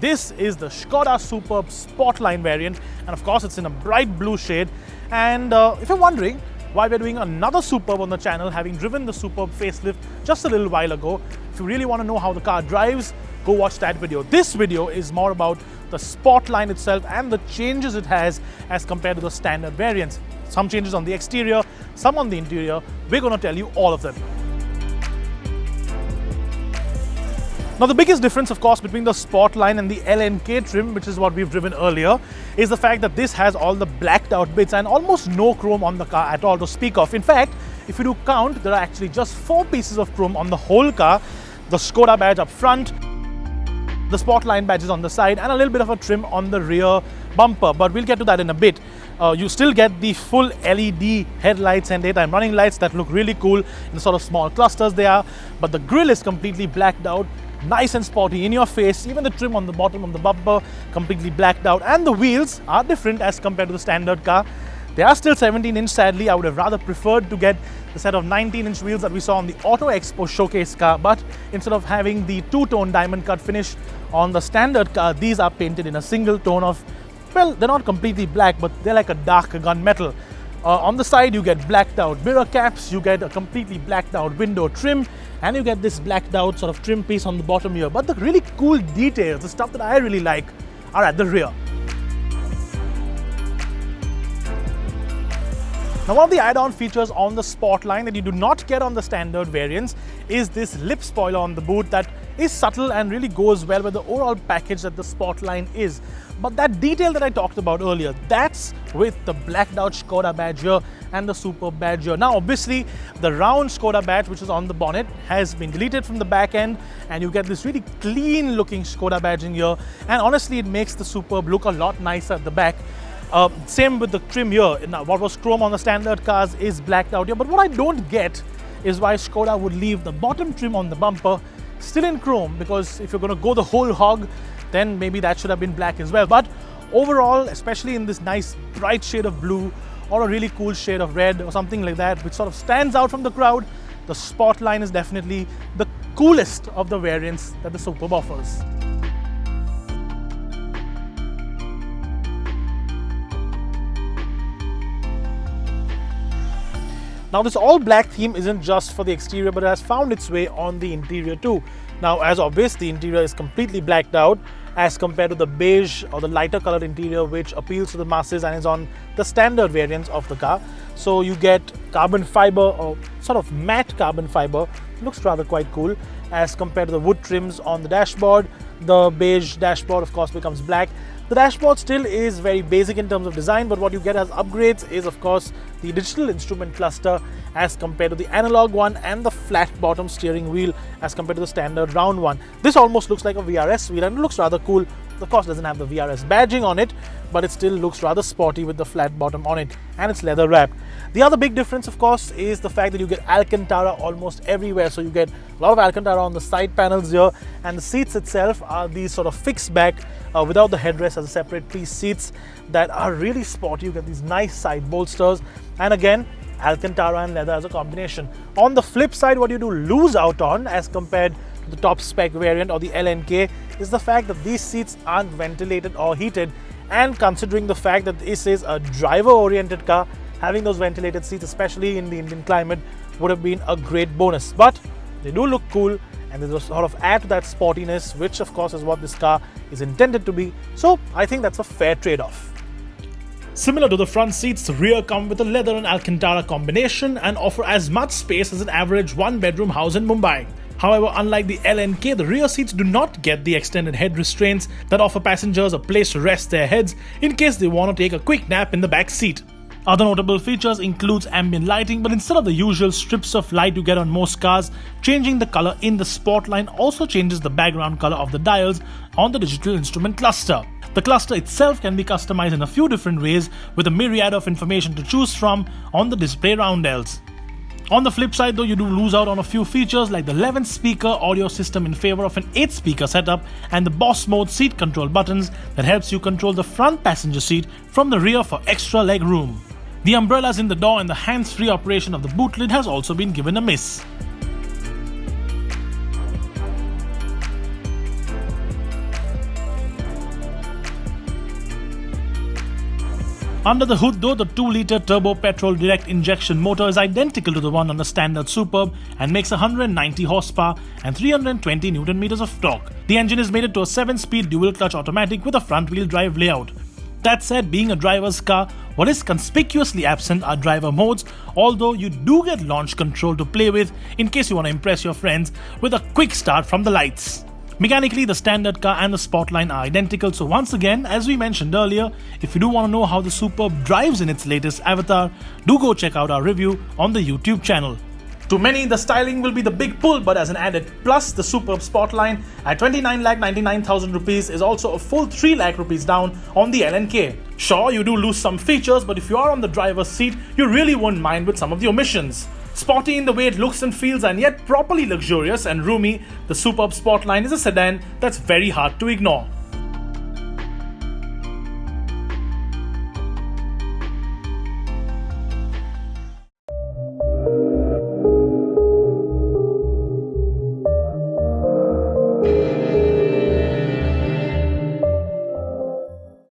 This is the Skoda Superb Sportline variant, and of course it's in a bright blue shade. And if you're wondering why we're doing another Superb on the channel, having driven the Superb facelift just a little while ago, if you really want to know how the car drives, go watch that video. This video is more about the Sportline itself and the changes it has as compared to the standard variants. Some changes on the exterior, some on the interior. We're going to tell you all of them. Now, the biggest difference, of course, between the Sportline and the L&K trim, which is what we've driven earlier, is the fact that this has all the blacked out bits and almost no chrome on the car at all to speak of. In fact, if you do count, there are actually just 4 pieces of chrome on the whole car. The Skoda badge up front, the Sportline badges on the side, and a little bit of a trim on the rear bumper, but we'll get to that in a bit. You still get the full LED headlights and daytime running lights that look really cool in the sort of small clusters they are, but the grille is completely blacked out, nice and sporty in your face. Even the trim on the bottom of the bumper completely blacked out, and the wheels are different as compared to the standard car. They are still 17-inch. Sadly, I would have rather preferred to get the set of 19-inch wheels that we saw on the Auto Expo showcase car, but instead of having the two-tone diamond cut finish on the standard car, these are painted in a single tone of, well, they're not completely black, but they're like a dark gunmetal. On the side, you get blacked out mirror caps, you get a completely blacked out window trim, and you get this blacked out sort of trim piece on the bottom here. But the really cool details, the stuff that I really like, are at the rear. Now, one of the add-on features on the Sportline that you do not get on the standard variants is this lip spoiler on the boot that is subtle and really goes well with the overall package that the Sportline is. But that detail that I talked about earlier, that's with the blacked out Skoda badge here and the Superb badge here. Now, obviously, the round Skoda badge, which is on the bonnet, has been deleted from the back end, and you get this really clean looking Skoda badge in here. And honestly, it makes the Superb look a lot nicer at the back. Same with the trim here. Now, what was chrome on the standard cars is blacked out here. But what I don't get is why Skoda would leave the bottom trim on the bumper still in chrome, because if you're going to go the whole hog, then maybe that should have been black as well. But overall, especially in this nice bright shade of blue or a really cool shade of red or something like that, which sort of stands out from the crowd, the Sportline is definitely the coolest of the variants that the Superb offers. Now, this all black theme isn't just for the exterior, but it has found its way on the interior too. Now, as obvious, the interior is completely blacked out as compared to the beige or the lighter colored interior, which appeals to the masses and is on the standard variants of the car. So you get carbon fiber, or sort of matte carbon fiber. It looks rather quite cool as compared to the wood trims on the dashboard. The beige dashboard, of course, becomes black. The dashboard still is very basic in terms of design, but what you get as upgrades is, of course, the digital instrument cluster as compared to the analog one, and the flat bottom steering wheel as compared to the standard round one. This almost looks like a VRS wheel and it looks rather cool. Of course, it doesn't have the VRS badging on it, but it still looks rather sporty with the flat bottom on it, and it's leather wrapped. The other big difference, of course, is the fact that you get Alcantara almost everywhere. So you get a lot of Alcantara on the side panels here, and the seats itself are these sort of fixed back without the headrest as a separate piece seats that are really sporty. You get these nice side bolsters, and again, Alcantara and leather as a combination. On the flip side, what you do lose out on as compared to the top spec variant or the L&K is the fact that these seats aren't ventilated or heated, and considering the fact that this is a driver-oriented car, having those ventilated seats, especially in the Indian climate, would have been a great bonus. But they do look cool, and they just sort of add to that sportiness, which of course is what this car is intended to be. So I think that's a fair trade-off. Similar to the front seats, the rear come with a leather and Alcantara combination and offer as much space as an average one-bedroom house in Mumbai. However, unlike the L&K, the rear seats do not get the extended head restraints that offer passengers a place to rest their heads in case they want to take a quick nap in the back seat. Other notable features includes ambient lighting, but instead of the usual strips of light you get on most cars, changing the color in the Sportline also changes the background color of the dials on the digital instrument cluster. The cluster itself can be customized in a few different ways with a myriad of information to choose from on the display roundels. On the flip side though, you do lose out on a few features like the 11 speaker audio system in favor of an 8 speaker setup, and the boss mode seat control buttons that helps you control the front passenger seat from the rear for extra leg room. The umbrellas in the door and the hands-free operation of the boot lid has also been given a miss. Under the hood though, the 2-litre turbo petrol direct injection motor is identical to the one on the standard Superb and makes 190 horsepower and 320 Newton meters of torque. The engine is mated to a 7-speed dual-clutch automatic with a front-wheel drive layout. That said, being a driver's car, what is conspicuously absent are driver modes, although you do get launch control to play with in case you want to impress your friends with a quick start from the lights. Mechanically, the standard car and the Sportline are identical, so once again, as we mentioned earlier, if you do want to know how the Superb drives in its latest avatar, do go check out our review on the YouTube channel. To many, the styling will be the big pull, but as an added plus, the Superb Sportline at 29,99,000 rupees is also a full 3 lakh rupees down on the L&K. Sure, you do lose some features, but if you are on the driver's seat, you really won't mind with some of the omissions. Sporty in the way it looks and feels and yet properly luxurious and roomy, the Superb Sportline is a sedan that's very hard to ignore.